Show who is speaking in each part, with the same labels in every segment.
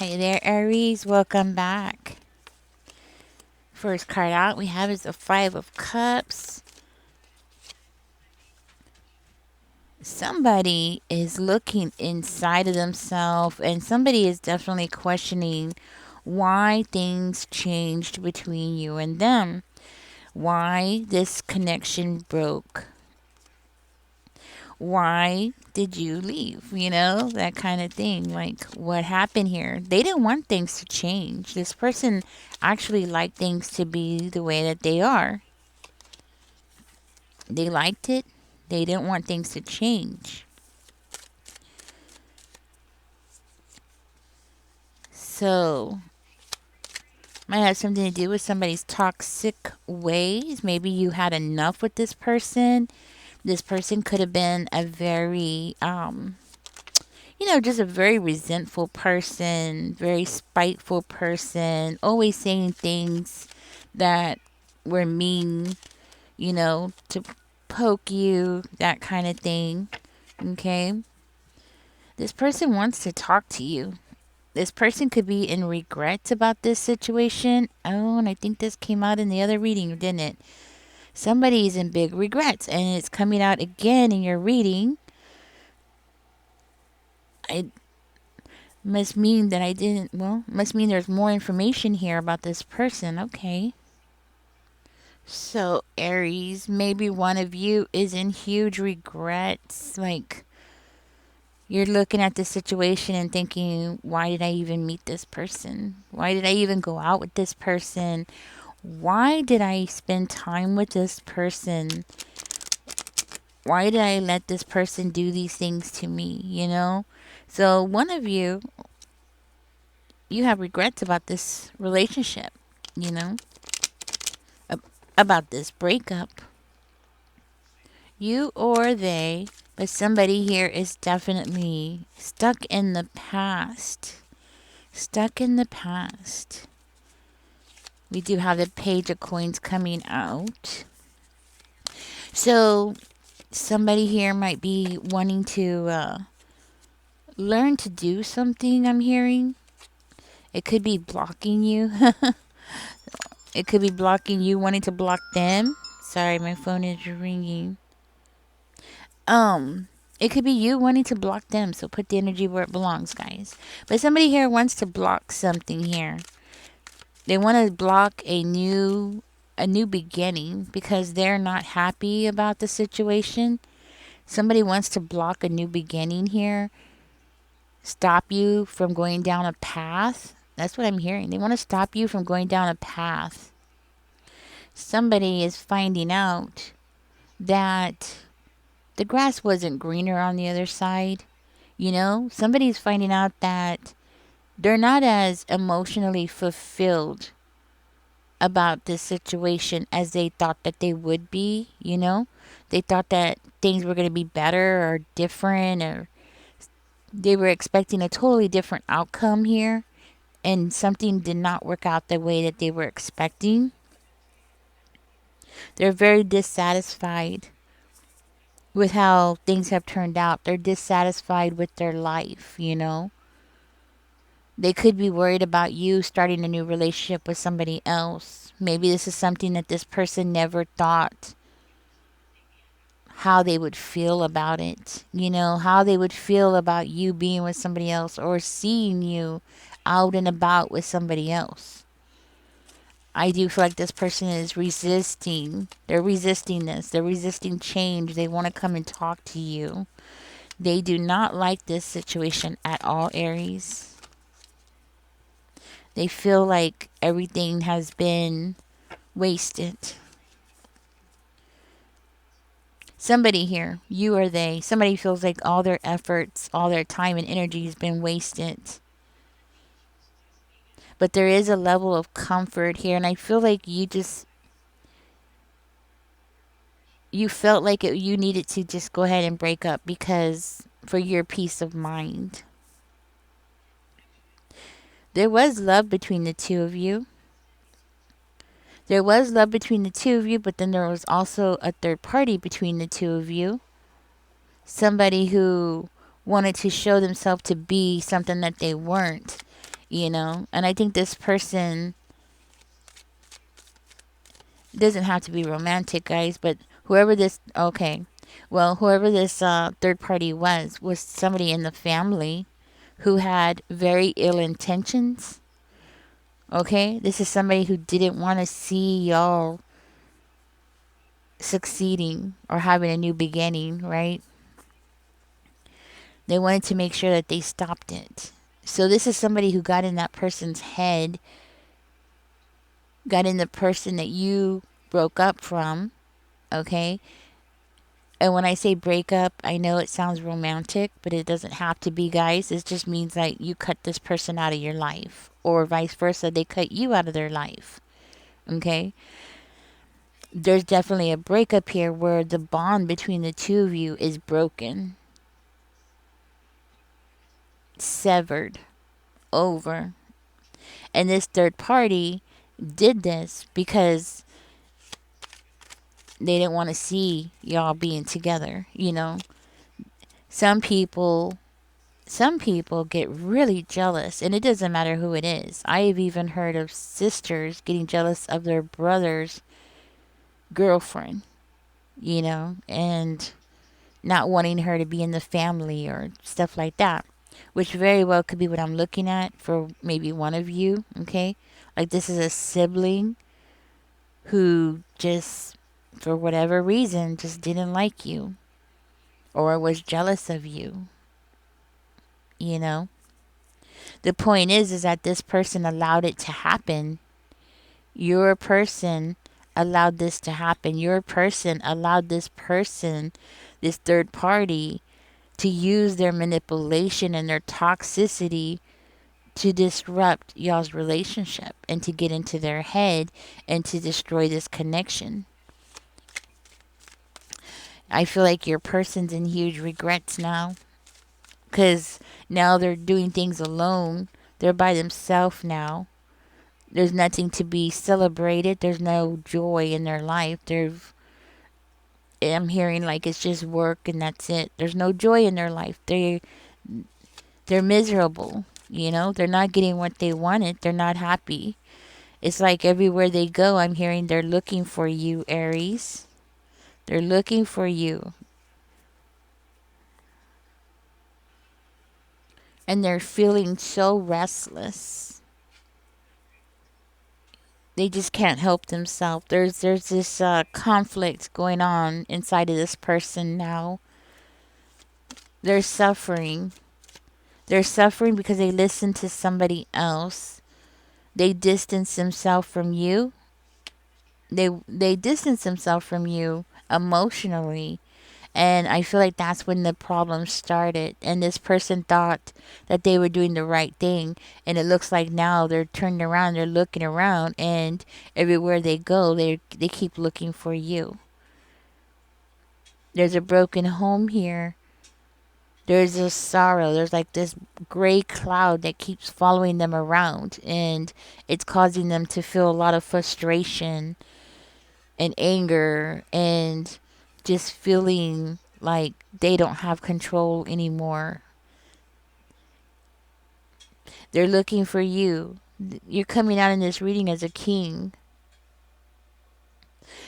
Speaker 1: Hey there, Aries. Welcome back. First card out we have is the Five of Cups. Somebody is looking inside of themselves, and somebody is definitely questioning why things changed between you and them, why this connection broke. Why did you leave? That kind of thing. Like, what happened here? They didn't want things to change. This person actually liked things to be the way that they are. They liked it. They didn't want things to change. So, might have something to do with somebody's toxic ways. Maybe you had enough with this person. This person could have been a very, just a very resentful person, very spiteful person, always saying things that were mean, to poke you, that kind of thing. Okay? This person wants to talk to you. This person could be in regrets about this situation. Oh, and I think this came out in the other reading, didn't it? Somebody's in big regrets, and it's coming out again in your reading. It must mean that I didn't, must mean there's more information here about this person. Okay. So, Aries, maybe one of you is in huge regrets. Like, you're looking at the situation and thinking, why did I even meet this person? Why did I even go out with this person? Why did I spend time with this person? Why did I let this person do these things to me? So, one of you, you have regrets about this relationship, you know, about this breakup. You or they, but somebody here is definitely stuck in the past. Stuck in the past. We do have the Page of Coins coming out. So, somebody here might be wanting to learn to do something, I'm hearing. It could be blocking you. It could be blocking you, wanting to block them. Sorry, my phone is ringing. It could be you wanting to block them, so put the energy where it belongs, guys. But somebody here wants to block something here. They want to block a new beginning because they're not happy about the situation. Somebody wants to block a new beginning here. Stop you from going down a path. That's what I'm hearing. They want to stop you from going down a path. Somebody is finding out that the grass wasn't greener on the other side. Somebody's finding out that they're not as emotionally fulfilled about this situation as they thought that they would be. They thought that things were going to be better or different, or they were expecting a totally different outcome here, and something did not work out the way that they were expecting. They're very dissatisfied with how things have turned out. They're dissatisfied with their life. They could be worried about you starting a new relationship with somebody else. Maybe this is something that this person never thought how they would feel about it. How they would feel about you being with somebody else or seeing you out and about with somebody else. I do feel like this person is resisting. They're resisting this. They're resisting change. They want to come and talk to you. They do not like this situation at all, Aries. They feel like everything has been wasted. Somebody here, you or they, somebody feels like all their efforts, all their time and energy has been wasted. But there is a level of comfort here, and I feel like you felt like you needed to just go ahead and break up because for your peace of mind. There was love between the two of you. There was love between the two of you, but then there was also a third party between the two of you. Somebody who wanted to show themselves to be something that they weren't. And I think this person doesn't have to be romantic, guys, but whoever this, okay, well, whoever this third party was somebody in the family who had very ill intentions. Okay, this is somebody who didn't want to see y'all succeeding or having a new beginning, right? They wanted to make sure that they stopped it. So this is somebody who got in that person's head, got in the person that you broke up from, okay? And when I say break up, I know it sounds romantic, but it doesn't have to be, guys. It just means that you cut this person out of your life, or vice versa, they cut you out of their life, okay? There's definitely a breakup here where the bond between the two of you is broken, severed, over. And this third party did this because they didn't want to see y'all being together, Some people some people get really jealous, and it doesn't matter who it is. I have even heard of sisters getting jealous of their brother's girlfriend, and not wanting her to be in the family or stuff like that, which very well could be what I'm looking at for maybe one of you, okay? Like this is a sibling who just, for whatever reason, just didn't like you or was jealous of you, you know? The point is that this person allowed it to happen. Your person allowed this to happen. Your person allowed this person, this third party, to use their manipulation and their toxicity to disrupt y'all's relationship and to get into their head and to destroy this connection. I feel like your person's in huge regrets now because now they're doing things alone. They're by themselves now. There's nothing to be celebrated. There's no joy in their life. I'm hearing like it's just work and that's it. There's no joy in their life. They're miserable. They're not getting what they wanted. They're not happy. It's like everywhere they go, I'm hearing they're looking for you, Aries. They're looking for you. And they're feeling so restless. They just can't help themselves. There's this conflict going on inside of this person now. They're suffering. They're suffering because they listen to somebody else. They distance themselves from you. They distance themselves from you emotionally. And I feel like that's when the problem started. And this person thought that they were doing the right thing. And it looks like now they're turning around, they're looking around, and everywhere they go, they keep looking for you. There's a broken home here. There's a sorrow. There's like this gray cloud that keeps following them around. And it's causing them to feel a lot of frustration and anger and just feeling like they don't have control anymore. They're looking for you. You're coming out in this reading as a king.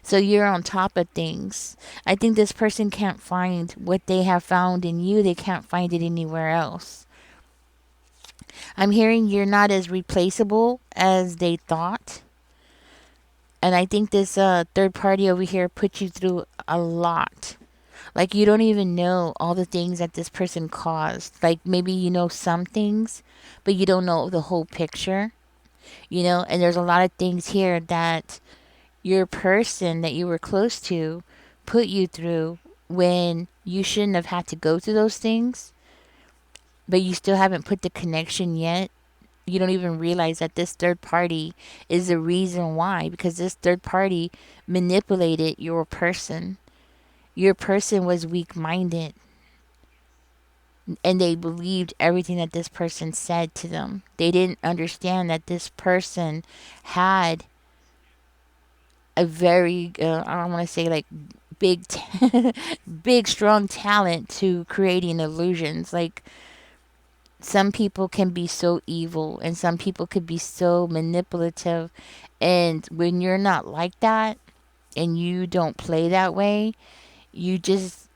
Speaker 1: So you're on top of things. I think this person can't find what they have found in you. They can't find it anywhere else. I'm hearing you're not as replaceable as they thought. And I think this third party over here put you through a lot. Like you don't even know all the things that this person caused. Like maybe you know some things, but you don't know the whole picture. And there's a lot of things here that your person that you were close to put you through when you shouldn't have had to go through those things, but you still haven't put the connection yet. You don't even realize that this third party is the reason why, because this third party manipulated your person. Your person was weak minded and they believed everything that this person said to them. They didn't understand that this person had a very, I don't want to say like big, big, strong talent to creating illusions. Like Some people can be so evil and some people could be so manipulative. And when you're not like that and you don't play that way, you just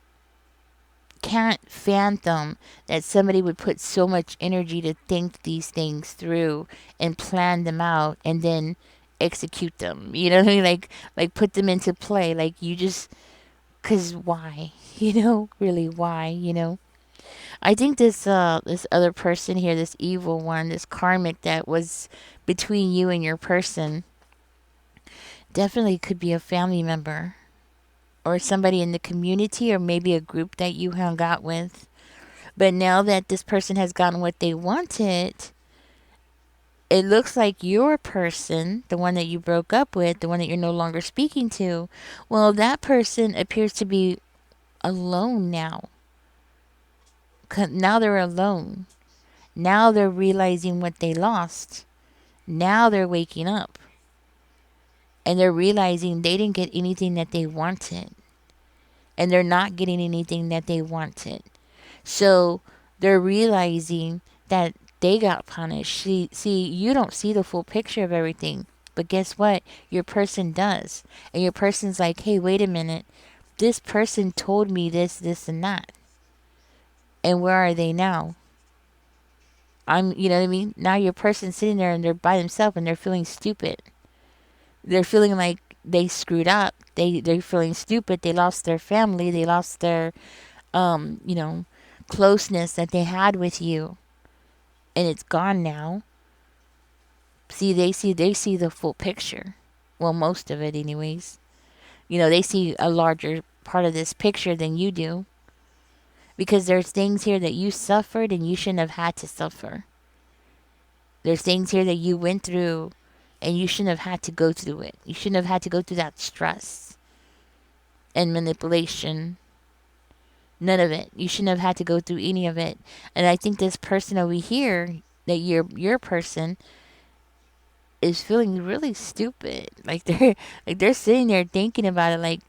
Speaker 1: can't fathom that somebody would put so much energy to think these things through and plan them out and then execute them. You know what I mean? Like put them into play. Like you just, cause why? Really why? I think this other person here, this evil one, this karmic that was between you and your person, definitely could be a family member or somebody in the community or maybe a group that you hung out with. But now that this person has gotten what they wanted, it looks like your person, the one that you broke up with, the one that you're no longer speaking to, well, that person appears to be alone now. Now they're alone. Now they're realizing what they lost. Now they're waking up and they're realizing they didn't get anything that they wanted and they're not getting anything that they wanted. So they're realizing that they got punished. See, you don't see the full picture of everything. But guess what? Your person does. And your person's like, hey, wait a minute. This person told me this, this, and that. And where are they now? You know what I mean? Now your person's sitting there and they're by themselves and they're feeling stupid. They're feeling like they screwed up. They're feeling stupid. They lost their family. They lost their, um, you know, closeness that they had with you. And it's gone now. See, they see the full picture. Well, most of it anyways. They see a larger part of this picture than you do. Because there's things here that you suffered and you shouldn't have had to suffer. There's things here that you went through and you shouldn't have had to go through it. You shouldn't have had to go through that stress and manipulation. None of it. You shouldn't have had to go through any of it. And I think this person over here, that your person, is feeling really stupid. Like they're sitting there thinking about it like,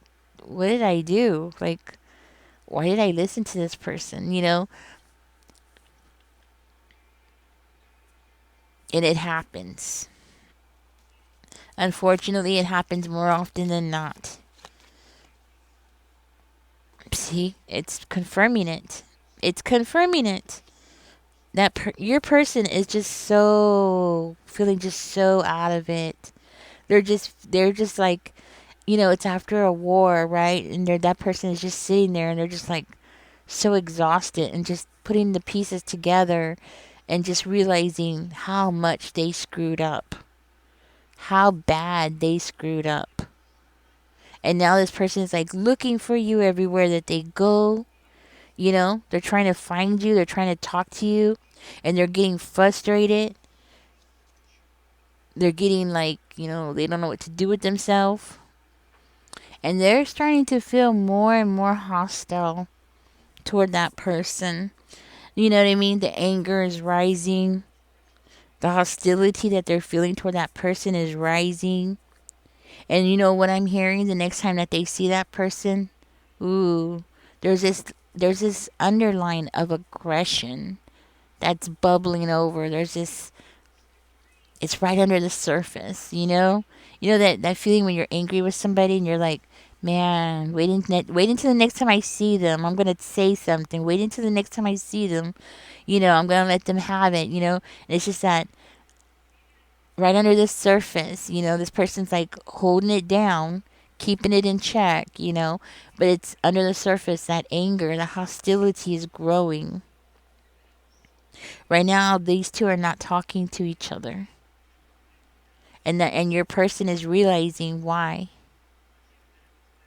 Speaker 1: what did I do? Like, why did I listen to this person, And it happens. Unfortunately, it happens more often than not. See, it's confirming it. It's confirming it. Your person is just so feeling just so out of it. They're just like, it's after a war, right? And that person is just sitting there and they're just like so exhausted and just putting the pieces together and just realizing how much they screwed up. How bad they screwed up. And now this person is like looking for you everywhere that they go. They're trying to find you, they're trying to talk to you, and they're getting frustrated. They're getting like, they don't know what to do with themselves. And they're starting to feel more and more hostile toward that person. You know what I mean? The anger is rising. The hostility that they're feeling toward that person is rising. And you know what I'm hearing the next time that they see that person? Ooh, there's this underline of aggression that's bubbling over. It's right under the surface, that feeling when you're angry with somebody and you're like, man, wait until the next time I see them. I'm going to say something. Wait until the next time I see them. I'm going to let them have it, And it's just that right under the surface, this person's like holding it down, keeping it in check, but it's under the surface, that anger, the hostility is growing. Right now, these two are not talking to each other. And your person is realizing why.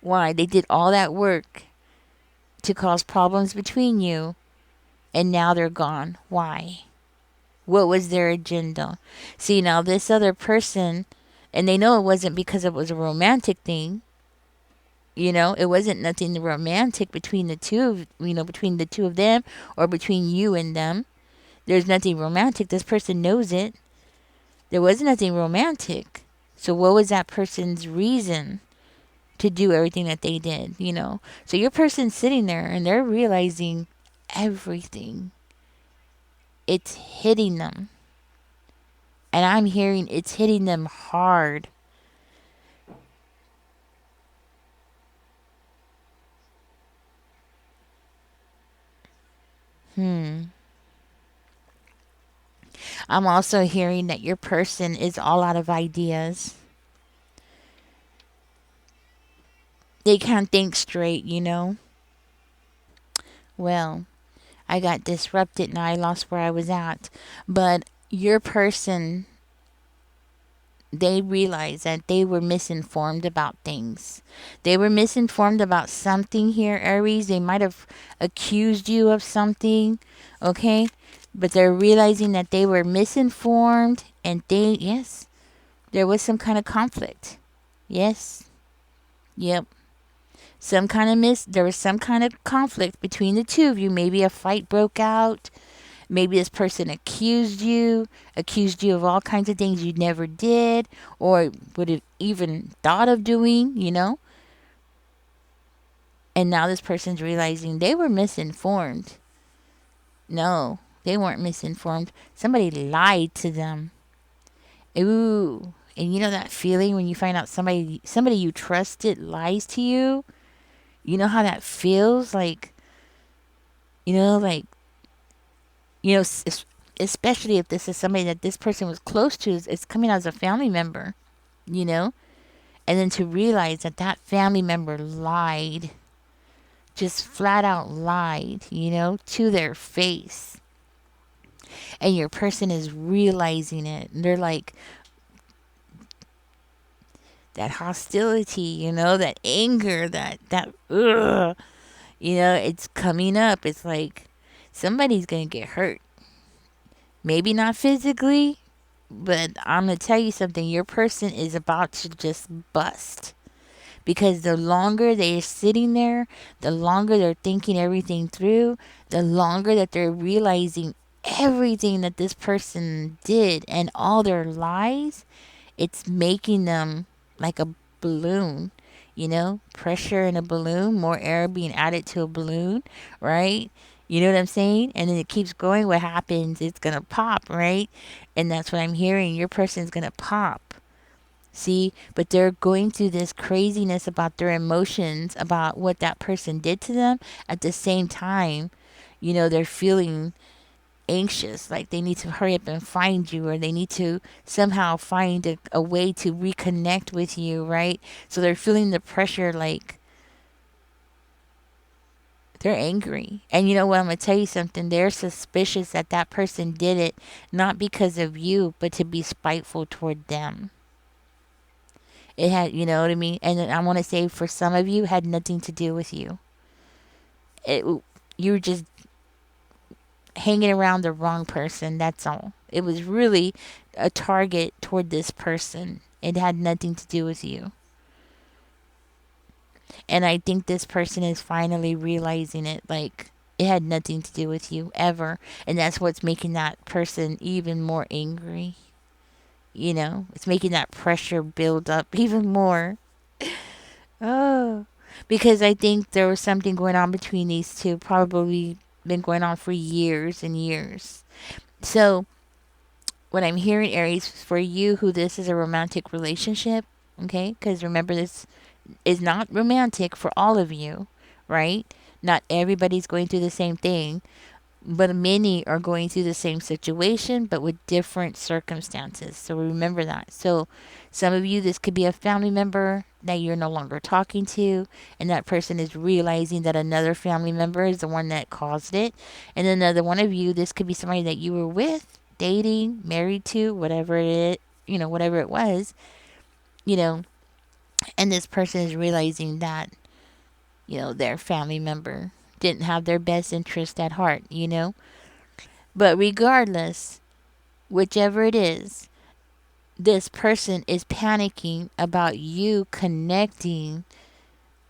Speaker 1: Why? They did all that work to cause problems between you, and now they're gone. Why? What was their agenda? See, now this other person, and they know it wasn't because it was a romantic thing. It wasn't nothing romantic between the two, between the two of them or between you and them. There's nothing romantic. This person knows it. There was nothing romantic. So what was that person's reason to do everything that they did, So your person's sitting there and they're realizing everything. it's hitting them. And I'm hearing it's hitting them hard. Hmm. I'm also hearing that your person is all out of ideas. They can't think straight, you know? Well, I got disrupted and I lost where I was at. But your person, they realized that they were misinformed about things. They were misinformed about something here, Aries. They might have accused you of something, okay? But they're realizing that they were misinformed and yes, there was some kind of conflict. Yes, yep. There was some kind of conflict between the two of you. Maybe a fight broke out. Maybe this person accused you of all kinds of things you never did or would have even thought of doing, you know? And now this person's realizing they were misinformed. No, they weren't misinformed. Somebody lied to them. Ooh. And you know that feeling when you find out somebody you trusted lies to you? You know how that feels? You know, like, you know, especially if this is somebody that this person was close to, it's coming as a family member, you know? And then to realize that that family member lied, just flat out lied, you know, to their face. And your person is realizing it. And they're like, that hostility, you know, that anger, ugh, you know, it's coming up. It's like somebody's going to get hurt. Maybe not physically, but I'm going to tell you something. Your person is about to just bust. Because the longer they're sitting there, the longer they're thinking everything through, the longer that they're realizing everything that this person did and all their lies, it's making them like a balloon, you know, pressure in a balloon, more air being added to a balloon, right? You know what I'm saying? And then it keeps going. What happens? It's going to pop, right? And that's what I'm hearing. Your person's going to pop. See, but they're going through this craziness about their emotions, about what that person did to them. At the same time, you know, they're feeling anxious, like they need to hurry up and find you, or they need to somehow find a way to reconnect with you, right? So they're feeling the pressure, like they're angry. And you know what? I'm going to tell you something. They're suspicious that that person did it not because of you, but to be spiteful toward them. It had, you know what I mean? And then I want to say for some of you, it had nothing to do with you. It, you were just hanging around the wrong person. That's all. It was really a target toward this person. It had nothing to do with you. And I think this person is finally realizing it. Like, it had nothing to do with you ever. And that's what's making that person even more angry. You know, it's making that pressure build up even more. Oh, because I think there was something going on between these two, probably been going on for years and years. So, what I'm hearing, Aries, for you who this is a romantic relationship, okay? Because remember, this is not romantic for all of you, right? Not everybody's going through the same thing, but many are going through the same situation but with different circumstances. So remember that. So some of you, this could be a family member that you're no longer talking to, and that person is realizing that another family member is the one that caused it. And another one of you, this could be somebody that you were with, dating, married to, whatever it is, you know, whatever it was, you know, and this person is realizing that, you know, their family member didn't have their best interest at heart, you know. But regardless, whichever it is, this person is panicking about you connecting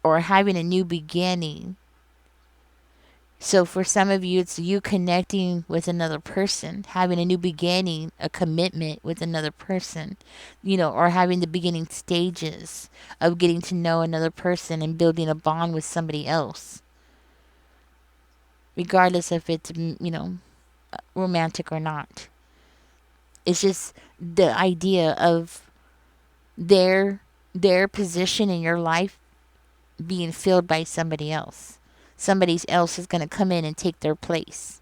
Speaker 1: or having a new beginning. So for some of you, it's you connecting with another person, having a new beginning, a commitment with another person, you know, or having the beginning stages of getting to know another person and building a bond with somebody else. Regardless if it's, you know, romantic or not. It's just the idea of their their position in your life being filled by somebody else. Somebody else is going to come in and take their place,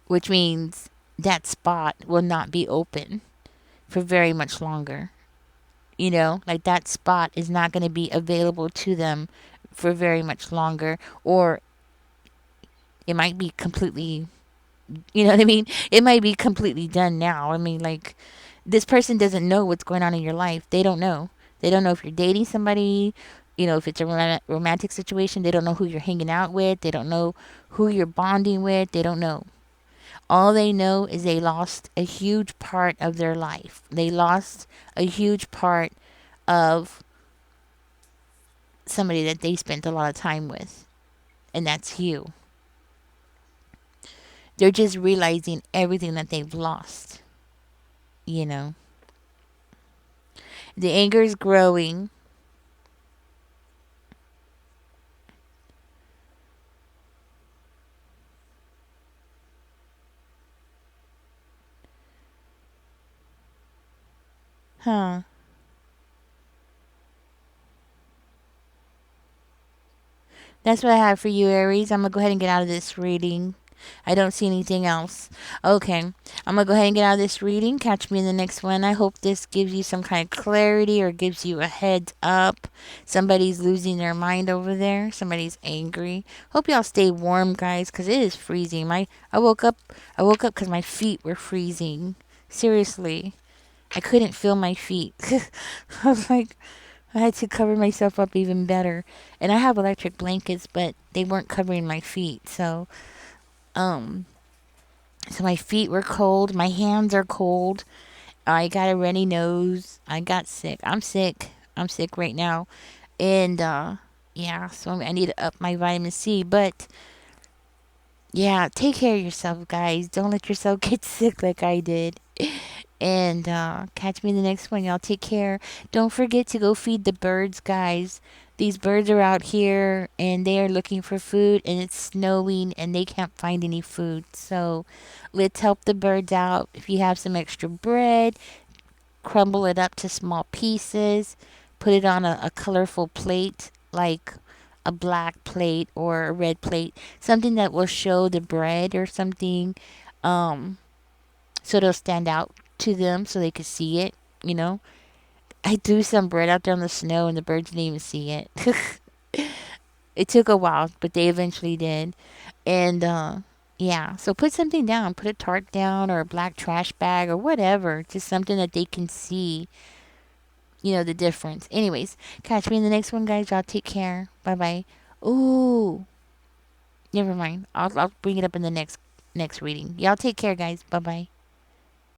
Speaker 1: which means that spot will not be open for very much longer. You know, like that spot is not going to be available to them for very much longer, or it might be completely, you know what I mean? It might be completely done now. I mean, like, this person doesn't know what's going on in your life. They don't know. They don't know if you're dating somebody, you know, if it's a romantic situation. They don't know who you're hanging out with. They don't know who you're bonding with. They don't know. All they know is they lost a huge part of their life. They lost a huge part of somebody that they spent a lot of time with, and that's you. They're just realizing everything that they've lost, you know. The anger is growing. Huh. That's what I have for you, Aries. I'm going to go ahead and get out of this reading. I don't see anything else. Okay. I'm going to go ahead and get out of this reading. Catch me in the next one. I hope this gives you some kind of clarity or gives you a heads up. Somebody's losing their mind over there. Somebody's angry. Hope y'all stay warm, guys, because it is freezing. I woke up because my feet were freezing. Seriously. I couldn't feel my feet. I was like, I had to cover myself up even better. And I have electric blankets, but they weren't covering my feet. Um, so my feet were cold. My hands are cold. I got a runny nose. I got sick. I'm sick. I'm sick right now. And, yeah, so I need to up my vitamin C. But, yeah, take care of yourself, guys. Don't let yourself get sick like I did. And catch me in the next one. Y'all take care. Don't forget to go feed the birds, guys. These birds are out here and they are looking for food, and it's snowing and they can't find any food. So let's help the birds out. If you have some extra bread, crumble it up to small pieces, put it on a colorful plate, like a black plate or a red plate, something that will show the bread or something. Um, so it'll stand out to them so they could see it, you know. I threw some bread out there on the snow and the birds didn't even see it. It took a while, but they eventually did. And yeah, so put something down. Put a tarp down or a black trash bag or whatever. Just something that they can see, you know, the difference. Anyways, catch me in the next one, guys. Y'all take care. Bye bye. Ooh, never mind. I'll bring it up in the next reading. Y'all take care, guys. Bye bye.